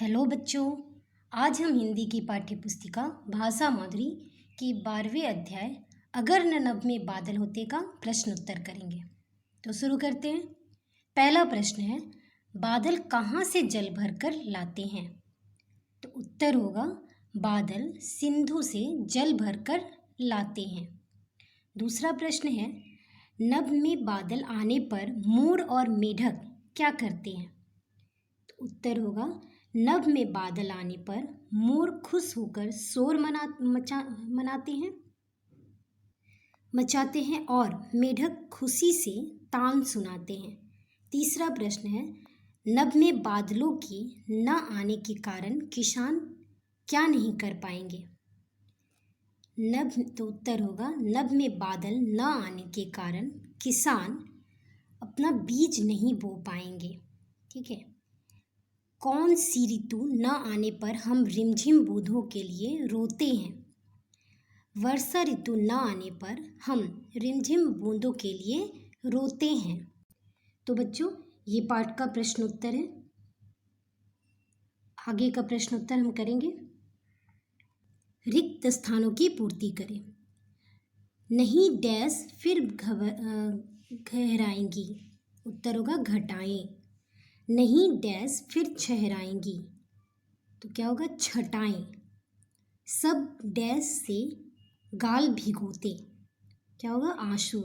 Hello बच्चों। आज हम हिंदी की पाठ्य पुस्तिका भाषा माधुरी की 12वें अध्याय अगर न नभ में बादल होते का प्रश्न उत्तर करेंगे। तो शुरू करते हैं। पहला प्रश्न है, बादल कहाँ से जल भरकर लाते हैं? तो उत्तर होगा, बादल सिंधु से जल भरकर लाते हैं। दूसरा प्रश्न है, नभ में बादल आने पर मोर और मेढक क्या करते हैं? तो उत्तर होगा, नभ में बादल आने पर मोर खुश होकर शोर मचाते हैं और मेढक खुशी से तान सुनाते हैं। तीसरा प्रश्न है, नभ में बादलों के न आने के कारण किसान क्या नहीं कर पाएंगे? तो उत्तर होगा, नभ में बादल न आने के कारण किसान अपना बीज नहीं बो पाएंगे। ठीक है। कौन सी ऋतु न आने पर हम रिमझिम बूंदों के लिए रोते हैं? वर्षा ऋतु न आने पर हम रिमझिम बूंदों के लिए रोते हैं। तो बच्चों, ये पाठ का प्रश्न उत्तर है। आगे का प्रश्न उत्तर हम करेंगे। रिक्त स्थानों की पूर्ति करें। नहीं डैश फिर गहराएंगी। उत्तर होगा घटाएं। नहीं डैश फिर छहराएंगी। तो क्या होगा? छटाएं। सब डैश से गाल भिगोते। क्या होगा? आंसू।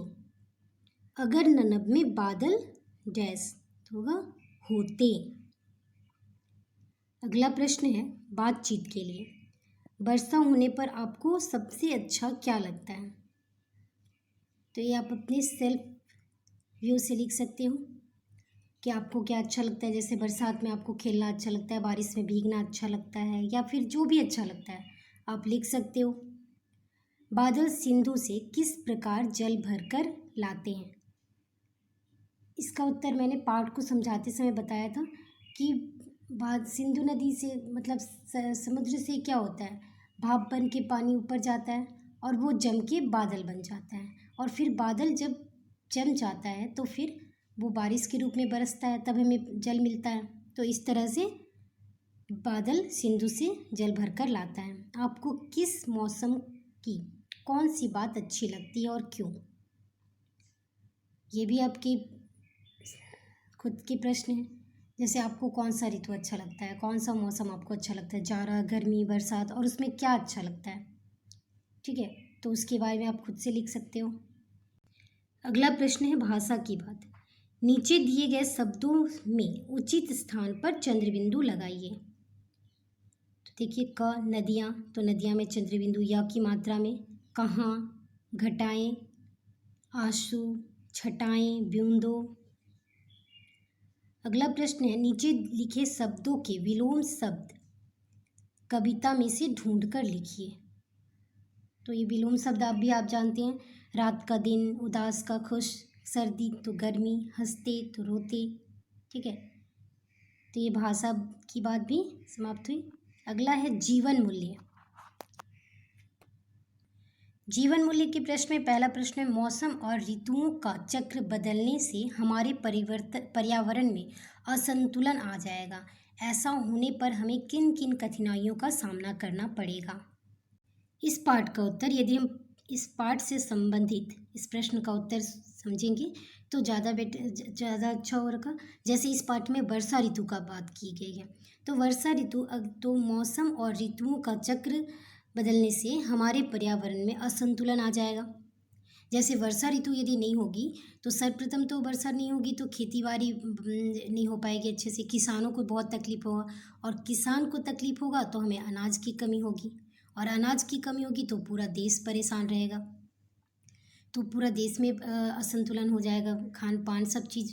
अगर नभ में बादल डैश, तो होगा होते। अगला प्रश्न है बातचीत के लिए। वर्षा होने पर आपको सबसे अच्छा क्या लगता है? तो ये आप अपने सेल्फ व्यू से लिख सकते हो कि आपको क्या अच्छा लगता है। जैसे बरसात में आपको खेलना अच्छा लगता है, बारिश में भीगना अच्छा लगता है, या फिर जो भी अच्छा लगता है आप लिख सकते हो। बादल सिंधु से किस प्रकार जल भरकर लाते हैं? इसका उत्तर मैंने पाठ को समझाते समय बताया था कि सिंधु नदी से मतलब समुद्र से क्या होता है, भाप बन के पानी ऊपर जाता है और वो जम के बादल बन जाता है, और फिर बादल जब जम जाता है तो फिर वो बारिश के रूप में बरसता है, तब हमें जल मिलता है। तो इस तरह से बादल सिंधु से जल भरकर लाता है। आपको किस मौसम की कौन सी बात अच्छी लगती है और क्यों? ये भी आपकी खुद के प्रश्न है। जैसे आपको कौन सा ऋतु अच्छा लगता है, कौन सा मौसम आपको अच्छा लगता है, जाड़ा, गर्मी, बरसात, और उसमें क्या अच्छा लगता है। ठीक है, तो उसके बारे में आप खुद से लिख सकते हो। अगला प्रश्न है भाषा की बात। नीचे दिए गए शब्दों में उचित स्थान पर चंद्रबिंदु लगाइए। तो देखिए, क नदियाँ, तो नदियाँ में चंद्रबिंदु या की मात्रा में। कहाँ, घटाएं, आंसू, छटाएं, बूंदों। अगला प्रश्न है, नीचे लिखे शब्दों के विलोम शब्द कविता में से ढूंढकर लिखिए। तो ये विलोम शब्द आप जानते हैं। रात का दिन, उदास का खुश, सर्दी तो गर्मी, हंसते तो रोते। ठीक है, तो ये भाषा की बात भी समाप्त हुई। अगला है जीवन मूल्य। जीवन मूल्य के प्रश्न में पहला प्रश्न है, मौसम और ऋतुओं का चक्र बदलने से हमारे पर्यावरण में असंतुलन आ जाएगा। ऐसा होने पर हमें किन किन कठिनाइयों का सामना करना पड़ेगा? इस पाठ का उत्तर, यदि हम इस पाठ से संबंधित इस प्रश्न का उत्तर समझेंगे तो ज़्यादा अच्छा होगा। जैसे इस पाठ में वर्षा ऋतु का बात की गई है, तो वर्षा ऋतु तो मौसम और ऋतुओं का चक्र बदलने से हमारे पर्यावरण में असंतुलन आ जाएगा। जैसे वर्षा ऋतु यदि नहीं होगी तो सर्वप्रथम तो वर्षा नहीं होगी तो खेतीबाड़ी नहीं हो पाएगी अच्छे से, किसानों को बहुत तकलीफ होगा, और किसान को तकलीफ होगा तो हमें अनाज की कमी होगी, और अनाज की कमी होगी तो पूरा देश परेशान रहेगा। तो पूरा देश में असंतुलन हो जाएगा, खान पान सब चीज़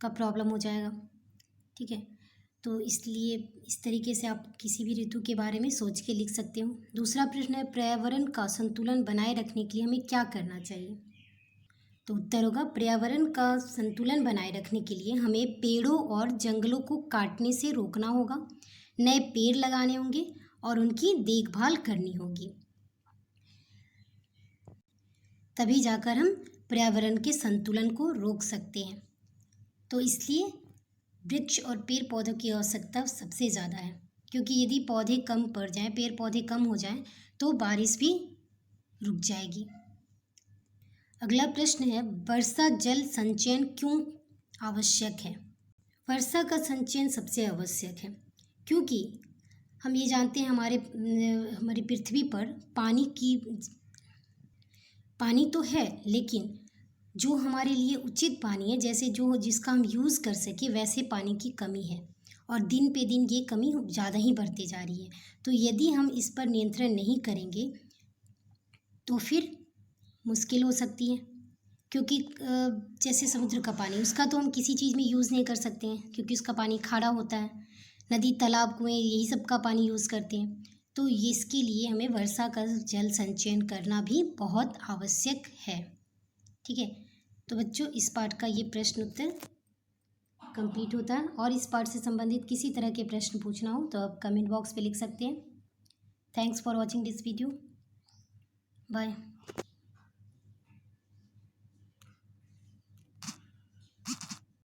का प्रॉब्लम हो जाएगा। ठीक है, तो इसलिए इस तरीके से आप किसी भी ऋतु के बारे में सोच के लिख सकते हो। दूसरा प्रश्न है, पर्यावरण का संतुलन बनाए रखने के लिए हमें क्या करना चाहिए? तो उत्तर होगा, पर्यावरण का संतुलन बनाए रखने के लिए हमें पेड़ों और जंगलों को काटने से रोकना होगा, नए पेड़ लगाने होंगे और उनकी देखभाल करनी होगी। तभी जाकर हम पर्यावरण के संतुलन को रोक सकते हैं। तो इसलिए वृक्ष और पेड़ पौधों की आवश्यकता सबसे ज़्यादा है, क्योंकि यदि पौधे कम पड़ जाएं, पेड़ पौधे कम हो जाएं तो बारिश भी रुक जाएगी। अगला प्रश्न है, वर्षा जल संचयन क्यों आवश्यक है? वर्षा का संचयन सबसे आवश्यक है क्योंकि हम ये जानते हैं हमारी पृथ्वी पर पानी तो है, लेकिन जो हमारे लिए उचित पानी है, जैसे जो जिसका हम यूज़ कर सके, वैसे पानी की कमी है और दिन पे दिन ये कमी ज़्यादा ही बढ़ती जा रही है। तो यदि हम इस पर नियंत्रण नहीं करेंगे तो फिर मुश्किल हो सकती है, क्योंकि जैसे समुद्र का पानी, उसका तो हम किसी चीज़ में यूज़ नहीं कर सकते हैं क्योंकि उसका पानी खारा होता है। नदी, तालाब, कुएँ यही सब का पानी यूज़ करते हैं। तो इसके लिए हमें वर्षा का जल संचयन करना भी बहुत आवश्यक है। ठीक है, तो बच्चों इस पाठ का ये प्रश्न उत्तर कंप्लीट होता है, और इस पाठ से संबंधित किसी तरह के प्रश्न पूछना हो तो आप कमेंट बॉक्स पे लिख सकते हैं। Thanks for watching this video. Bye.